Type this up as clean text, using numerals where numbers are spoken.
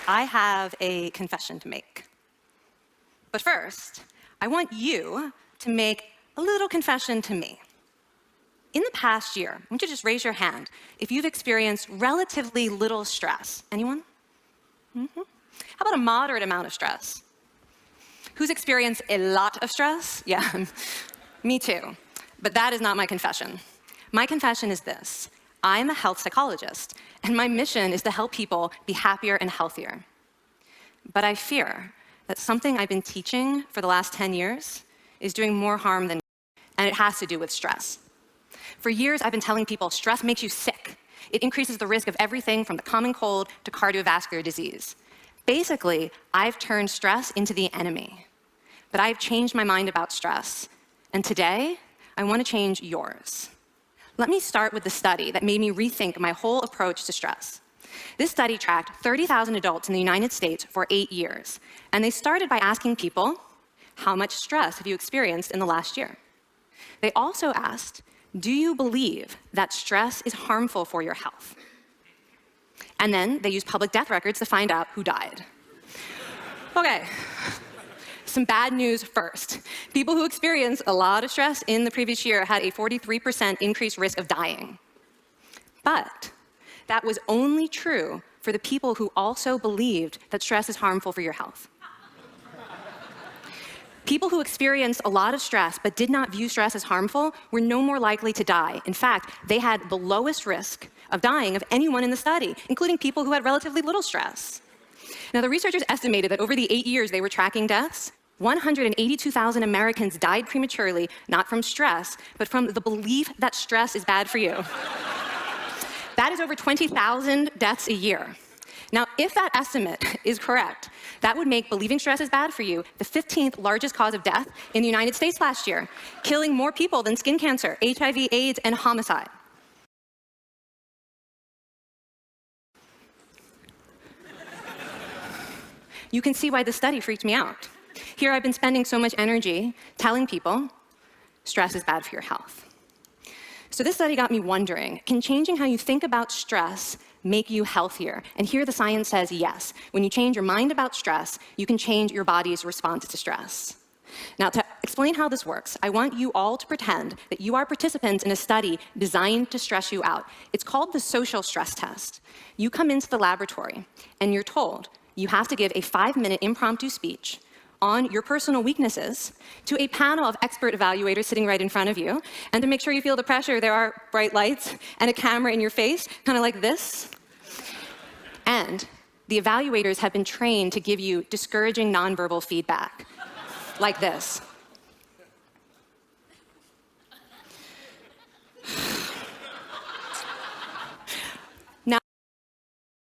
I have a confession to make. But first, I want you to make a little confession to me. In the past year, I want you to just raise your hand if you've experienced relatively little stress. Anyone? How about a moderate amount of stress? Who's experienced a lot of stress? Yeah, me too. But that is not my confession. My confession is this. I'm a health psychologist, and my mission is to help people be happier and healthier. But I fear that something I've been teaching for the last 10 years is doing more harm than good, and it has to do with stress. For years, I've been telling people stress makes you sick. It increases the risk of everything from the common cold to cardiovascular disease. Basically, I've turned stress into the enemy. But I've changed my mind about stress, and today, I want to change yours. Let me start with the study that made me rethink my whole approach to stress. This study tracked 30,000 adults in the United States for 8 years, and they started by asking people, how much stress have you experienced in the last year? They also asked, do you believe that stress is harmful for your health? And then they used public death records to find out who died. Okay. Some bad news first. People who experienced a lot of stress in the previous year had a 43% increased risk of dying. But that was only true for the people who also believed that stress is harmful for your health. People who experienced a lot of stress but did not view stress as harmful were no more likely to die. In fact, they had the lowest risk of dying of anyone in the study, including people who had relatively little stress. Now, the researchers estimated that over the 8 years they were tracking deaths, 182,000 Americans died prematurely, not from stress, but from the belief that stress is bad for you. That is over 20,000 deaths a year. Now, if that estimate is correct, that would make believing stress is bad for you the 15th largest cause of death in the United States last year, killing more people than skin cancer, HIV, AIDS, and homicide. You can see why this study freaked me out. Here I've been spending so much energy telling people stress is bad for your health. So this study got me wondering, can changing how you think about stress make you healthier? And here the science says yes. When you change your mind about stress, you can change your body's response to stress. Now, to explain how this works, I want you all to pretend that you are participants in a study designed to stress you out. It's called the social stress test. You come into the laboratory, and you're told you have to give a 5-minute impromptu speech on your personal weaknesses to a panel of expert evaluators sitting right in front of you. And to make sure you feel the pressure, there are bright lights and a camera in your face, kind of like this. And the evaluators have been trained to give you discouraging nonverbal feedback, like this.